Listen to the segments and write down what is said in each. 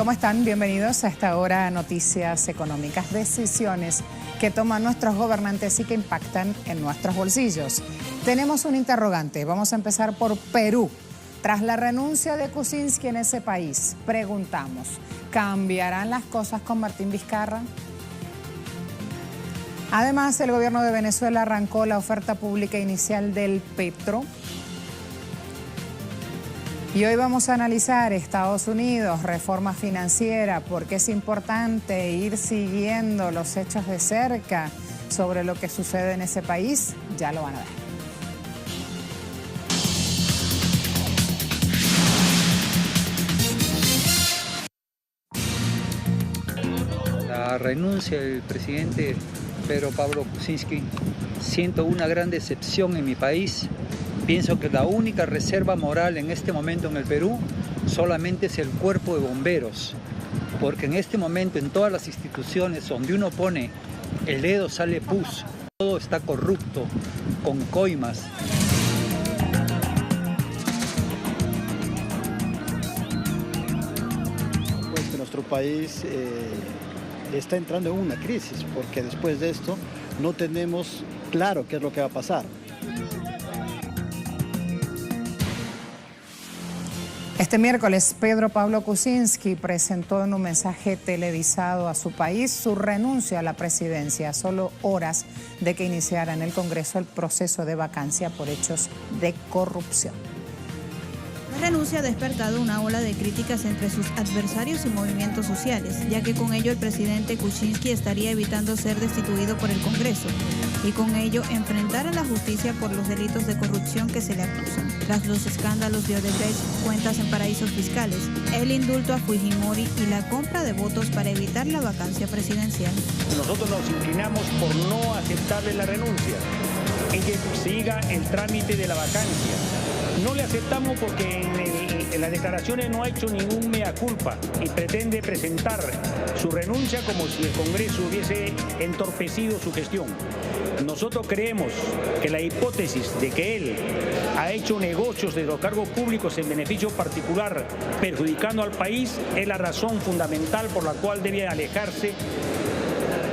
¿Cómo están? Bienvenidos a esta hora Noticias Económicas. Decisiones que toman nuestros gobernantes y que impactan en nuestros bolsillos. Tenemos un interrogante. Vamos a empezar por Perú. Tras la renuncia de Kuczynski en ese país, preguntamos, ¿cambiarán las cosas con Martín Vizcarra? Además, el gobierno de Venezuela arrancó la oferta pública inicial del Petro. Y hoy vamos a analizar Estados Unidos, reforma financiera, porque es importante ir siguiendo los hechos de cerca sobre lo que sucede en ese país. Ya lo van a ver. La renuncia del presidente Pedro Pablo Kuczynski, siento una gran decepción en mi país. Pienso que la única reserva moral en este momento en el Perú solamente es el cuerpo de bomberos, porque en este momento en todas las instituciones donde uno pone el dedo sale pus, todo está corrupto, con coimas. Pues que nuestro país está entrando en una crisis, porque después de esto no tenemos claro qué es lo que va a pasar. Este miércoles, Pedro Pablo Kuczynski presentó en un mensaje televisado a su país su renuncia a la presidencia, a solo horas de que iniciara en el Congreso el proceso de vacancia por hechos de corrupción. La renuncia ha despertado una ola de críticas entre sus adversarios y movimientos sociales, ya que con ello el presidente Kuczynski estaría evitando ser destituido por el Congreso y con ello enfrentar a la justicia por los delitos de corrupción que se le acusan. Tras los escándalos de Odebrecht, cuentas en paraísos fiscales, el indulto a Fujimori y la compra de votos para evitar la vacancia presidencial. Nosotros nos inclinamos por no aceptarle la renuncia y que siga el trámite de la vacancia. No le aceptamos porque en las declaraciones no ha hecho ningún mea culpa y pretende presentar su renuncia como si el Congreso hubiese entorpecido su gestión. Nosotros creemos que la hipótesis de que él ha hecho negocios de los cargos públicos en beneficio particular, perjudicando al país, es la razón fundamental por la cual debe alejarse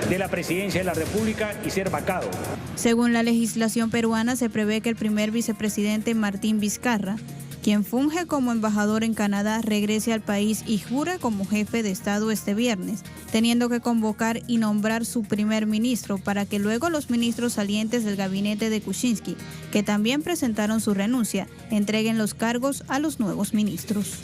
de la presidencia de la República y ser vacado. Según la legislación peruana, se prevé que el primer vicepresidente Martín Vizcarra, quien funge como embajador en Canadá, regrese al país y jura como jefe de Estado este viernes, teniendo que convocar y nombrar su primer ministro para que luego los ministros salientes del gabinete de Kuczynski, que también presentaron su renuncia, entreguen los cargos a los nuevos ministros.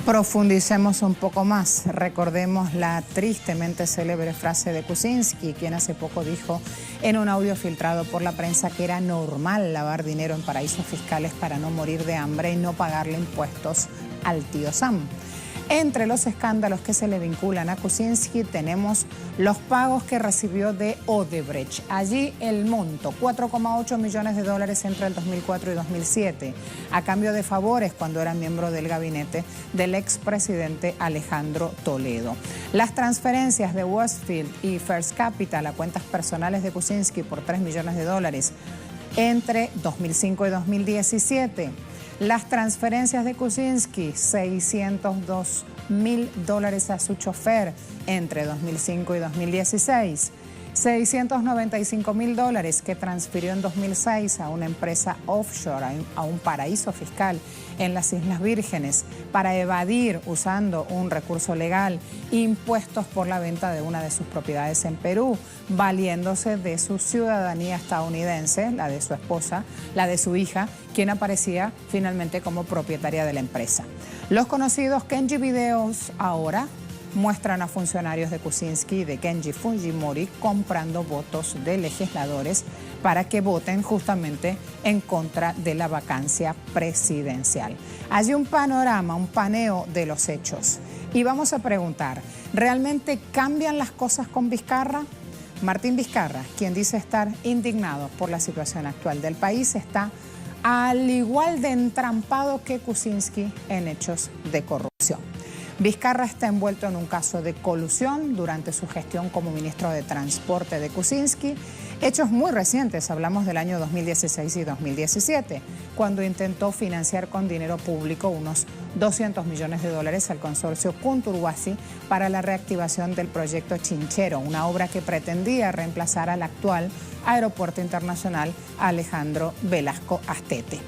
Profundicemos un poco más. Recordemos la tristemente célebre frase de Kuczynski, quien hace poco dijo en un audio filtrado por la prensa que era normal lavar dinero en paraísos fiscales para no morir de hambre y no pagarle impuestos al tío Sam. Entre los escándalos que se le vinculan a Kuczynski tenemos los pagos que recibió de Odebrecht. Allí el monto, $4,8 millones entre el 2004 y 2007, a cambio de favores cuando era miembro del gabinete del expresidente Alejandro Toledo. Las transferencias de Westfield y First Capital a cuentas personales de Kuczynski por $3 millones entre 2005 y 2017. Las transferencias de Kuczynski, $602.000 a su chofer entre 2005 y 2016. $695.000 que transfirió en 2006 a una empresa offshore, a un paraíso fiscal en las Islas Vírgenes, para evadir, usando un recurso legal, impuestos por la venta de una de sus propiedades en Perú, valiéndose de su ciudadanía estadounidense, la de su esposa, la de su hija, quien aparecía finalmente como propietaria de la empresa. Los conocidos Kenji Videos ahora muestran a funcionarios de Kuczynski y de Kenji Fujimori comprando votos de legisladores para que voten justamente en contra de la vacancia presidencial. Hay un panorama, un paneo de los hechos. Y vamos a preguntar, ¿realmente cambian las cosas con Vizcarra? Martín Vizcarra, quien dice estar indignado por la situación actual del país, está al igual de entrampado que Kuczynski en hechos de corrupción. Vizcarra está envuelto en un caso de colusión durante su gestión como ministro de Transporte de Kuczynski. Hechos muy recientes, hablamos del año 2016 y 2017, cuando intentó financiar con dinero público unos 200 millones de dólares al consorcio Cunturhuasi para la reactivación del proyecto Chinchero, una obra que pretendía reemplazar al actual Aeropuerto Internacional Alejandro Velasco Astete.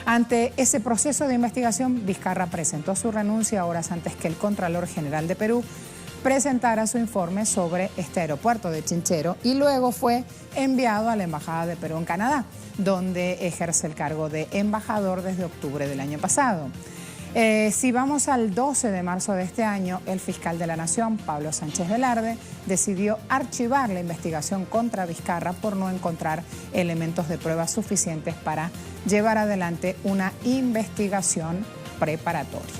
Ante ese proceso de investigación, Vizcarra presentó su renuncia horas antes que el Contralor General de Perú presentara su informe sobre este aeropuerto de Chinchero y luego fue enviado a la Embajada de Perú en Canadá, donde ejerce el cargo de embajador desde octubre del año pasado. Si vamos al 12 de marzo de este año, el fiscal de la Nación, Pablo Sánchez Velarde, decidió archivar la investigación contra Vizcarra por no encontrar elementos de prueba suficientes para llevar adelante una investigación preparatoria.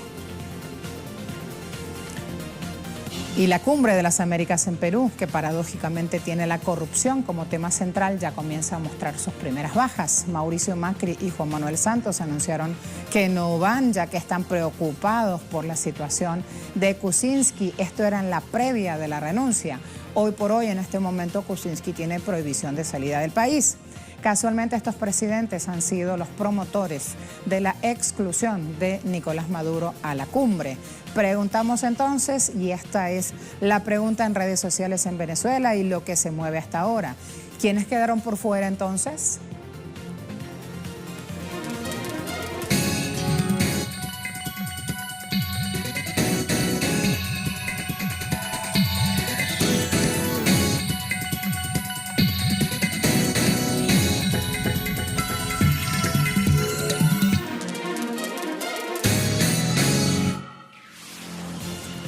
Y la Cumbre de las Américas en Perú, que paradójicamente tiene la corrupción como tema central, ya comienza a mostrar sus primeras bajas. Mauricio Macri y Juan Manuel Santos anunciaron que no van, ya que están preocupados por la situación de Kuczynski. Esto era en la previa de la renuncia. Hoy por hoy, en este momento, Kuczynski tiene prohibición de salida del país. Casualmente, estos presidentes han sido los promotores de la exclusión de Nicolás Maduro a la cumbre. Preguntamos entonces, y esta es la pregunta en redes sociales en Venezuela y lo que se mueve hasta ahora. ¿Quiénes quedaron por fuera entonces?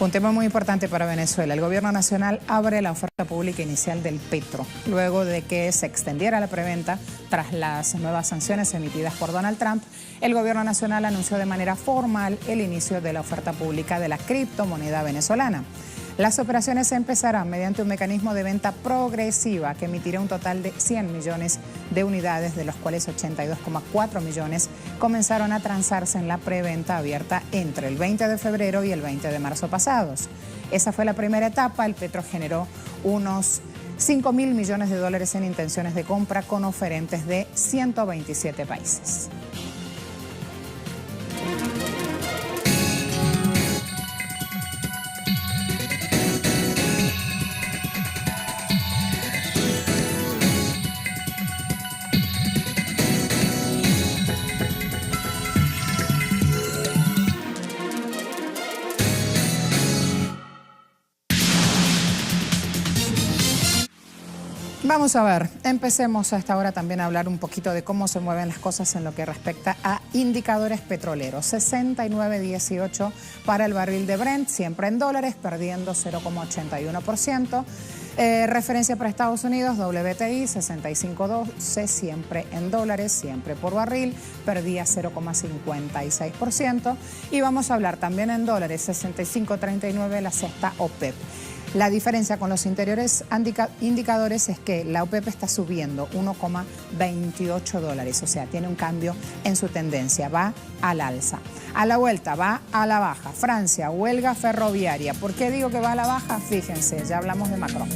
Un tema muy importante para Venezuela. El gobierno nacional abre la oferta pública inicial del Petro, luego de que se extendiera la preventa tras las nuevas sanciones emitidas por Donald Trump. El gobierno nacional anunció de manera formal el inicio de la oferta pública de la criptomoneda venezolana. Las operaciones empezarán mediante un mecanismo de venta progresiva que emitirá un total de 100 millones de unidades, de los cuales 82,4 millones comenzaron a transarse en la preventa abierta entre el 20 de febrero y el 20 de marzo pasados. Esa fue la primera etapa. El Petro generó unos 5.000 millones de dólares en intenciones de compra con oferentes de 127 países. Vamos a ver, empecemos a esta hora también a hablar un poquito de cómo se mueven las cosas en lo que respecta a indicadores petroleros. 69.18 para el barril de Brent, siempre en dólares, perdiendo 0,81%. Referencia para Estados Unidos, WTI 65.12, siempre en dólares, siempre por barril, perdía 0,56%. Y vamos a hablar también en dólares, 65.39 la cesta OPEP. La diferencia con los anteriores indicadores es que la OPEP está subiendo 1,28 dólares, o sea, tiene un cambio en su tendencia, va al alza. A la vuelta, va a la baja. Francia, huelga ferroviaria. ¿Por qué digo que va a la baja? Fíjense, ya hablamos de Macron.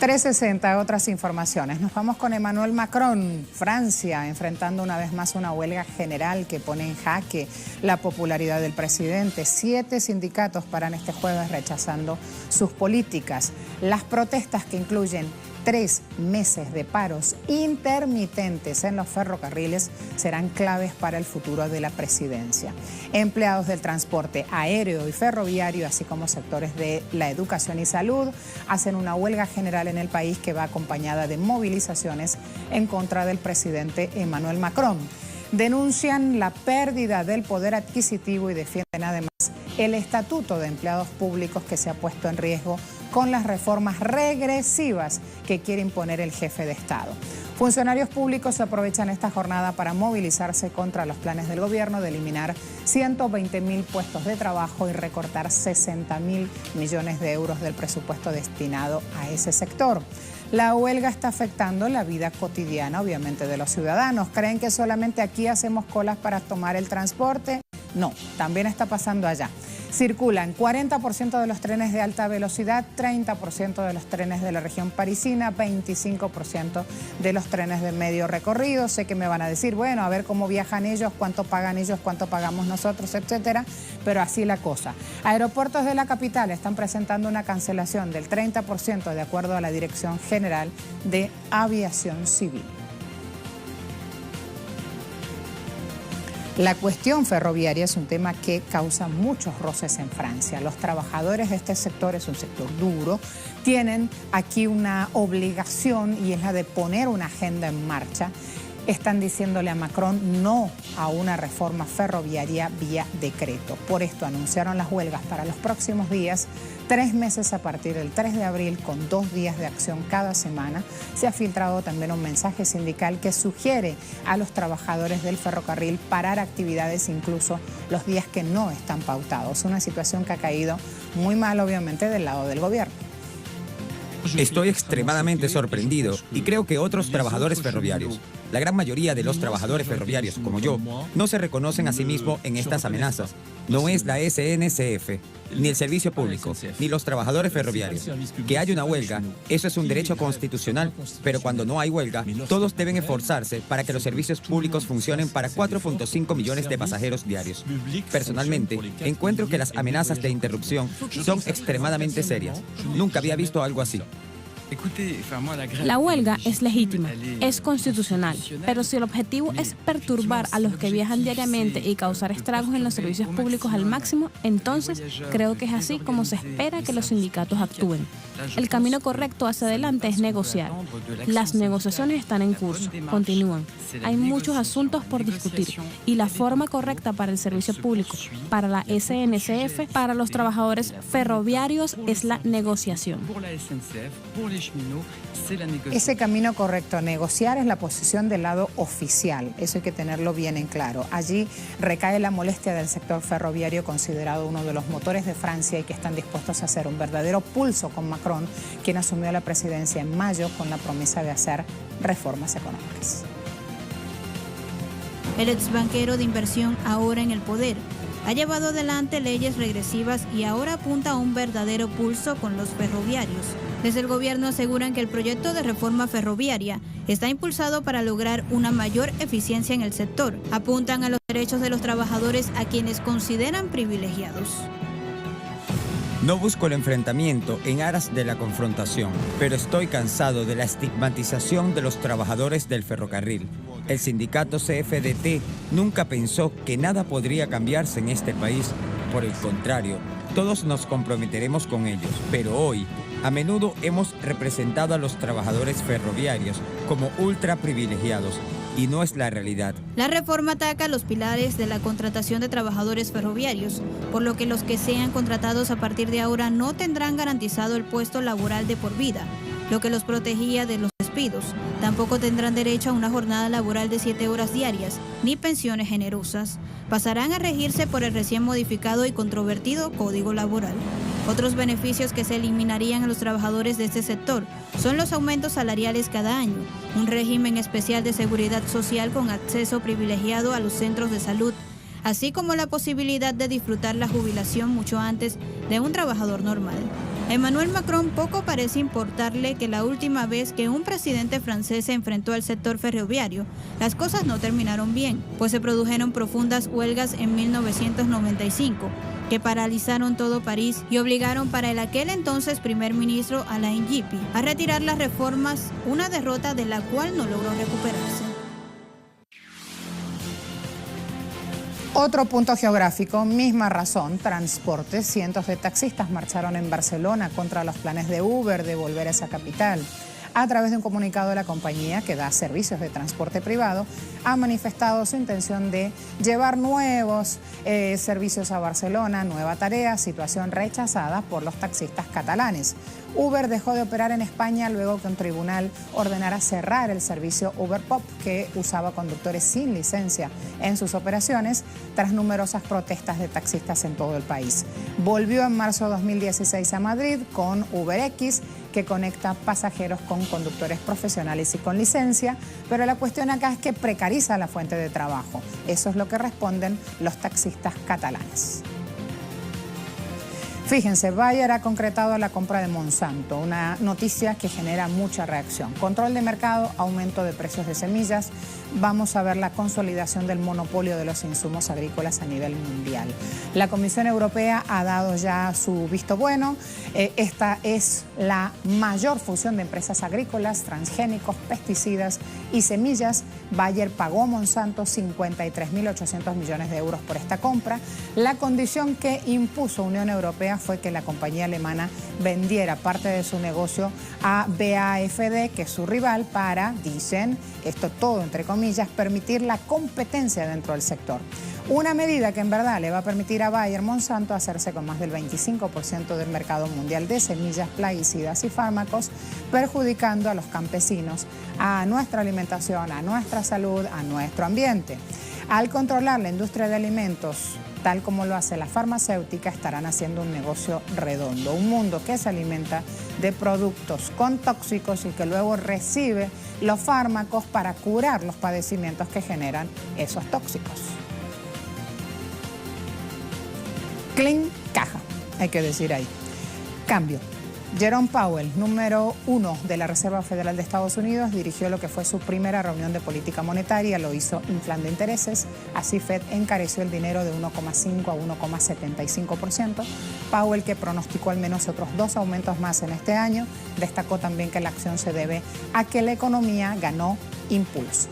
.360, otras informaciones. Nos vamos con Emmanuel Macron. Francia, enfrentando una vez más una huelga general que pone en jaque la popularidad del presidente. 7 sindicatos paran este jueves rechazando sus políticas. Las protestas, que incluyen 3 meses de paros intermitentes en los ferrocarriles, serán claves para el futuro de la presidencia. Empleados del transporte aéreo y ferroviario, así como sectores de la educación y salud, hacen una huelga general en el país que va acompañada de movilizaciones en contra del presidente Emmanuel Macron. Denuncian la pérdida del poder adquisitivo y defienden además el estatuto de empleados públicos, que se ha puesto en riesgo con las reformas regresivas que quiere imponer el jefe de Estado. Funcionarios públicos aprovechan esta jornada para movilizarse contra los planes del gobierno de eliminar 120.000 puestos de trabajo y recortar 60.000 millones de euros del presupuesto destinado a ese sector. La huelga está afectando la vida cotidiana, obviamente, de los ciudadanos. ¿Creen que solamente aquí hacemos colas para tomar el transporte? No, también está pasando allá. Circulan 40% de los trenes de alta velocidad, 30% de los trenes de la región parisina, 25% de los trenes de medio recorrido. Sé que me van a decir, bueno, a ver cómo viajan ellos, cuánto pagan ellos, cuánto pagamos nosotros, etcétera, pero así la cosa. Aeropuertos de la capital están presentando una cancelación del 30% de acuerdo a la Dirección General de Aviación Civil. La cuestión ferroviaria es un tema que causa muchos roces en Francia. Los trabajadores de este sector, es un sector duro, tienen aquí una obligación y es la de poner una agenda en marcha. Están diciéndole a Macron no a una reforma ferroviaria vía decreto. Por esto anunciaron las huelgas para los próximos días, 3 meses a partir del 3 de abril, con 2 días de acción cada semana. Se ha filtrado también un mensaje sindical que sugiere a los trabajadores del ferrocarril parar actividades incluso los días que no están pautados. Una situación que ha caído muy mal, obviamente, del lado del gobierno. Estoy extremadamente sorprendido y creo que otros trabajadores ferroviarios, la gran mayoría de los trabajadores ferroviarios como yo, no se reconocen a sí mismos en estas amenazas. No es la SNCF, ni el servicio público, ni los trabajadores ferroviarios. Que haya una huelga, eso es un derecho constitucional, pero cuando no hay huelga, todos deben esforzarse para que los servicios públicos funcionen para 4.5 millones de pasajeros diarios. Personalmente, encuentro que las amenazas de interrupción son extremadamente serias. Nunca había visto algo así. La huelga es legítima, es constitucional, pero si el objetivo es perturbar a los que viajan diariamente y causar estragos en los servicios públicos al máximo, entonces creo que es así como se espera que los sindicatos actúen. El camino correcto hacia adelante es negociar. Las negociaciones están en curso, continúan. Hay muchos asuntos por discutir y la forma correcta para el servicio público, para la SNCF, para los trabajadores ferroviarios es la negociación. Ese camino correcto, negociar, es la posición del lado oficial. Eso hay que tenerlo bien en claro. Allí recae la molestia del sector ferroviario, considerado uno de los motores de Francia y que están dispuestos a hacer un verdadero pulso con Macron, quien asumió la presidencia en mayo con la promesa de hacer reformas económicas. El exbanquero de inversión, ahora en el poder, ha llevado adelante leyes regresivas y ahora apunta a un verdadero pulso con los ferroviarios. Desde el gobierno aseguran que el proyecto de reforma ferroviaria está impulsado para lograr una mayor eficiencia en el sector. Apuntan a los derechos de los trabajadores, a quienes consideran privilegiados. No busco el enfrentamiento en aras de la confrontación, pero estoy cansado de la estigmatización de los trabajadores del ferrocarril. El sindicato CFDT nunca pensó que nada podría cambiarse en este país. Por el contrario, todos nos comprometeremos con ellos, pero hoy, a menudo hemos representado a los trabajadores ferroviarios como ultra privilegiados, y no es la realidad. La reforma ataca los pilares de la contratación de trabajadores ferroviarios, por lo que los que sean contratados a partir de ahora no tendrán garantizado el puesto laboral de por vida, lo que los protegía de los despidos. Tampoco tendrán derecho a una jornada laboral de 7 horas diarias, ni pensiones generosas. Pasarán a regirse por el recién modificado y controvertido Código Laboral. Otros beneficios que se eliminarían a los trabajadores de este sector son los aumentos salariales cada año, un régimen especial de seguridad social con acceso privilegiado a los centros de salud, así como la posibilidad de disfrutar la jubilación mucho antes de un trabajador normal. A Emmanuel Macron poco parece importarle que la última vez que un presidente francés se enfrentó al sector ferroviario, las cosas no terminaron bien, pues se produjeron profundas huelgas en 1995, que paralizaron todo París y obligaron para el aquel entonces primer ministro Alain Juppé a retirar las reformas, una derrota de la cual no logró recuperarse. Otro punto geográfico, misma razón, transporte. Cientos de taxistas marcharon en Barcelona contra los planes de Uber de volver a esa capital. A través de un comunicado, de la compañía, que da servicios de transporte privado, ha manifestado su intención de llevar nuevos servicios a Barcelona, nueva tarea, situación rechazada por los taxistas catalanes. Uber dejó de operar en España luego que un tribunal ordenara cerrar el servicio Uber Pop, que usaba conductores sin licencia en sus operaciones, tras numerosas protestas de taxistas en todo el país. Volvió en marzo de 2016 a Madrid con UberX que conecta pasajeros con conductores profesionales y con licencia, pero la cuestión acá es que precariza la fuente de trabajo. Eso es lo que responden los taxistas catalanes. Fíjense, Bayer ha concretado la compra de Monsanto, una noticia que genera mucha reacción. Control de mercado, aumento de precios de semillas. Vamos a ver la consolidación del monopolio de los insumos agrícolas a nivel mundial. La Comisión Europea ha dado ya su visto bueno. Esta es la mayor fusión de empresas agrícolas, transgénicos, pesticidas y semillas. Bayer pagó a Monsanto 53.800 millones de euros por esta compra. La condición que impuso Unión Europea fue que la compañía alemana vendiera parte de su negocio a BASF, que es su rival, para, dicen, esto todo entre comillas, permitir la competencia dentro del sector. Una medida que en verdad le va a permitir a Bayer Monsanto hacerse con más del 25% del mercado mundial de semillas, plaguicidas y fármacos, perjudicando a los campesinos, a nuestra alimentación, a nuestra salud, a nuestro ambiente. Al controlar la industria de alimentos, tal como lo hace la farmacéutica, estarán haciendo un negocio redondo. Un mundo que se alimenta de productos con tóxicos y que luego recibe los fármacos para curar los padecimientos que generan esos tóxicos. Clean caja, hay que decir ahí. Cambio. Jerome Powell, número 1 de la Reserva Federal de Estados Unidos, dirigió lo que fue su primera reunión de política monetaria, lo hizo inflando intereses. Así Fed encareció el dinero de 1,5 a 1,75%. Powell, que pronosticó al menos otros 2 aumentos más en este año, destacó también que la acción se debe a que la economía ganó impulso.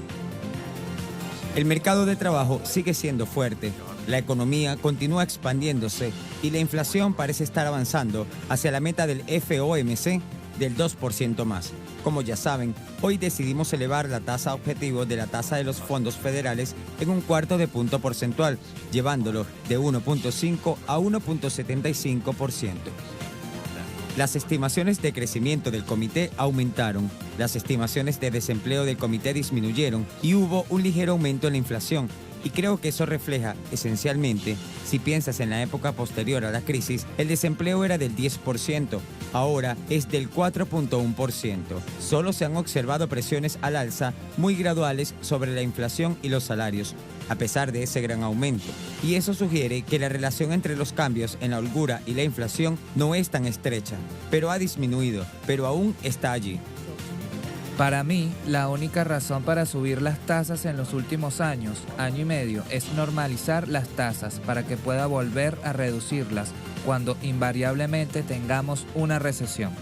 El mercado de trabajo sigue siendo fuerte. La economía continúa expandiéndose y la inflación parece estar avanzando hacia la meta del FOMC del 2% más. Como ya saben, hoy decidimos elevar la tasa objetivo de la tasa de los fondos federales en 1/4 punto porcentual, llevándolo de 1.5 a 1.75%. Las estimaciones de crecimiento del comité aumentaron, las estimaciones de desempleo del comité disminuyeron y hubo un ligero aumento en la inflación. Y creo que eso refleja, esencialmente, si piensas en la época posterior a la crisis, el desempleo era del 10%, ahora es del 4.1%. Solo se han observado presiones al alza muy graduales sobre la inflación y los salarios, a pesar de ese gran aumento. Y eso sugiere que la relación entre los cambios en la holgura y la inflación no es tan estrecha, pero ha disminuido, pero aún está allí. Para mí, la única razón para subir las tasas en los últimos año y medio, es normalizar las tasas para que pueda volver a reducirlas cuando invariablemente tengamos una recesión.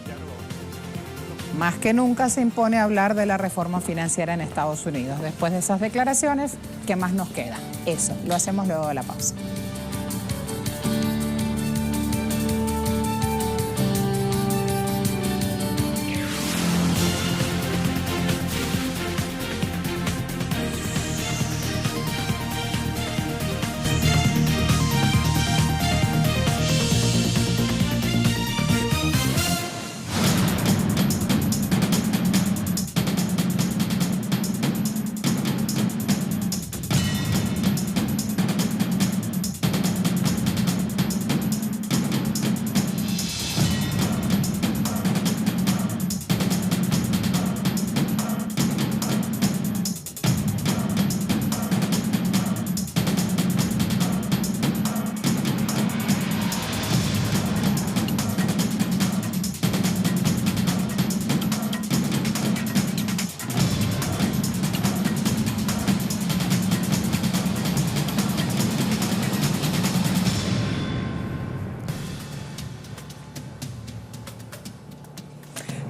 Más que nunca se impone hablar de la reforma financiera en Estados Unidos. Después de esas declaraciones, ¿qué más nos queda? Eso, lo hacemos luego de la pausa.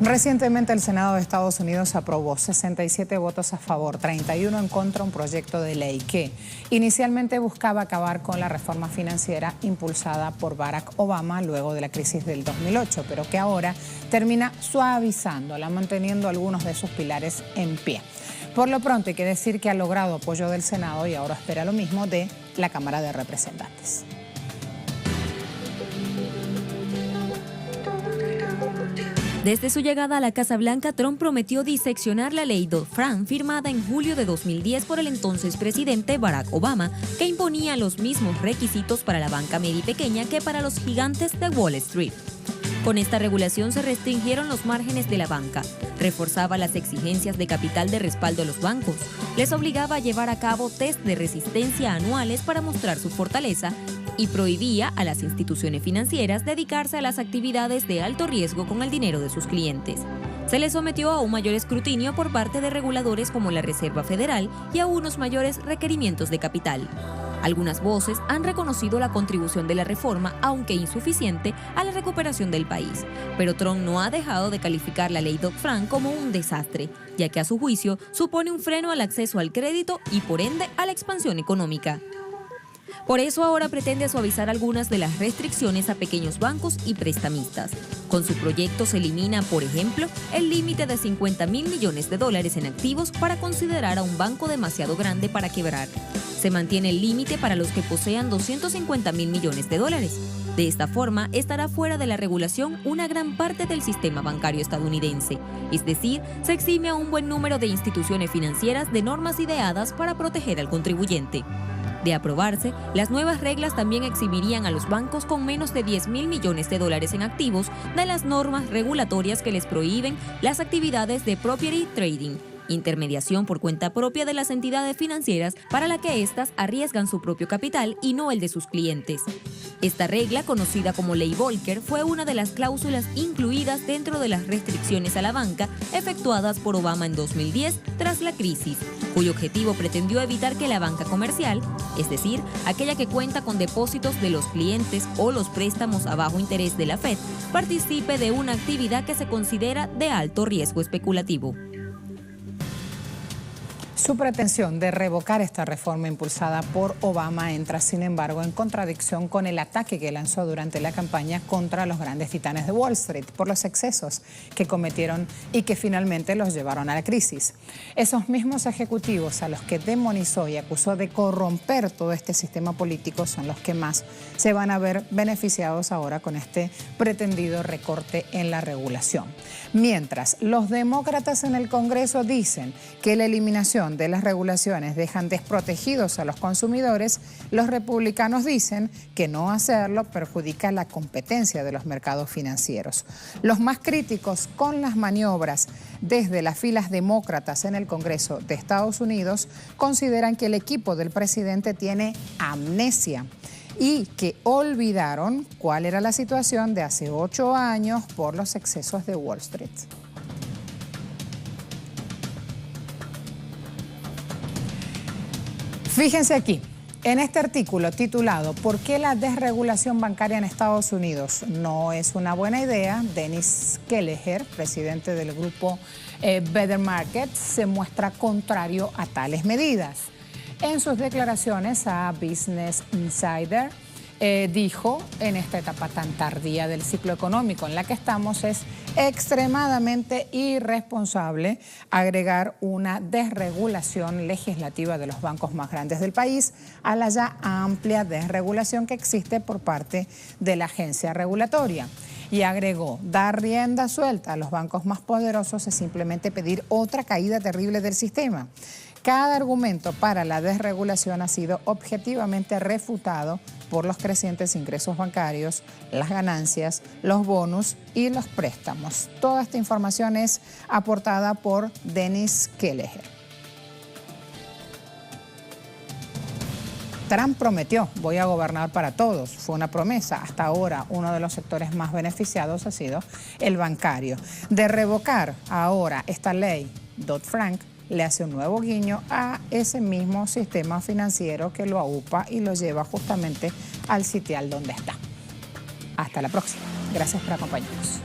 Recientemente el Senado de Estados Unidos aprobó 67 votos a favor, 31 en contra un proyecto de ley que inicialmente buscaba acabar con la reforma financiera impulsada por Barack Obama luego de la crisis del 2008, pero que ahora termina suavizándola, manteniendo algunos de sus pilares en pie. Por lo pronto hay que decir que ha logrado apoyo del Senado y ahora espera lo mismo de la Cámara de Representantes. Desde su llegada a la Casa Blanca, Trump prometió diseccionar la ley Dodd-Frank firmada en julio de 2010 por el entonces presidente Barack Obama, que imponía los mismos requisitos para la banca media y pequeña que para los gigantes de Wall Street. Con esta regulación se restringieron los márgenes de la banca, reforzaba las exigencias de capital de respaldo a los bancos, les obligaba a llevar a cabo test de resistencia anuales para mostrar su fortaleza y prohibía a las instituciones financieras dedicarse a las actividades de alto riesgo con el dinero de sus clientes. Se les sometió a un mayor escrutinio por parte de reguladores como la Reserva Federal y a unos mayores requerimientos de capital. Algunas voces han reconocido la contribución de la reforma, aunque insuficiente, a la recuperación del país. Pero Trump no ha dejado de calificar la ley Dodd-Frank como un desastre, ya que a su juicio supone un freno al acceso al crédito y por ende a la expansión económica. Por eso ahora pretende suavizar algunas de las restricciones a pequeños bancos y prestamistas. Con su proyecto se elimina, por ejemplo, el límite de $50.000 millones en activos para considerar a un banco demasiado grande para quebrar. Se mantiene el límite para los que posean $250.000 millones. De esta forma, estará fuera de la regulación una gran parte del sistema bancario estadounidense. Es decir, se exime a un buen número de instituciones financieras de normas ideadas para proteger al contribuyente. De aprobarse, las nuevas reglas también eximirían a los bancos con menos de $10.000 millones en activos de las normas regulatorias que les prohíben las actividades de property trading, intermediación por cuenta propia de las entidades financieras para la que éstas arriesgan su propio capital y no el de sus clientes. Esta regla, conocida como Ley Volcker, fue una de las cláusulas incluidas dentro de las restricciones a la banca efectuadas por Obama en 2010 tras la crisis, cuyo objetivo pretendió evitar que la banca comercial, es decir, aquella que cuenta con depósitos de los clientes o los préstamos a bajo interés de la Fed, participe de una actividad que se considera de alto riesgo especulativo. Su pretensión de revocar esta reforma impulsada por Obama entra, sin embargo, en contradicción con el ataque que lanzó durante la campaña contra los grandes titanes de Wall Street por los excesos que cometieron y que finalmente los llevaron a la crisis. Esos mismos ejecutivos a los que demonizó y acusó de corromper todo este sistema político son los que más se van a ver beneficiados ahora con este pretendido recorte en la regulación. Mientras los demócratas en el Congreso dicen que la eliminación de las regulaciones dejan desprotegidos a los consumidores, los republicanos dicen que no hacerlo perjudica la competencia de los mercados financieros. Los más críticos con las maniobras desde las filas demócratas en el Congreso de Estados Unidos consideran que el equipo del presidente tiene amnesia y que olvidaron cuál era la situación de hace 8 años por los excesos de Wall Street. Fíjense aquí, en este artículo titulado ¿Por qué la desregulación bancaria en Estados Unidos no es una buena idea?, Dennis Kelleher, presidente del grupo Better Markets, se muestra contrario a tales medidas. En sus declaraciones a Business Insider, dijo, en esta etapa tan tardía del ciclo económico en la que estamos, es extremadamente irresponsable agregar una desregulación legislativa de los bancos más grandes del país a la ya amplia desregulación que existe por parte de la agencia regulatoria. Y agregó, dar rienda suelta a los bancos más poderosos es simplemente pedir otra caída terrible del sistema. Cada argumento para la desregulación ha sido objetivamente refutado por los crecientes ingresos bancarios, las ganancias, los bonus y los préstamos. Toda esta información es aportada por Dennis Kelleher. Trump prometió, voy a gobernar para todos. Fue una promesa. Hasta ahora, uno de los sectores más beneficiados ha sido el bancario. De revocar ahora esta ley Dodd-Frank, le hace un nuevo guiño a ese mismo sistema financiero que lo aupa y lo lleva justamente al sitial donde está. Hasta la próxima. Gracias por acompañarnos.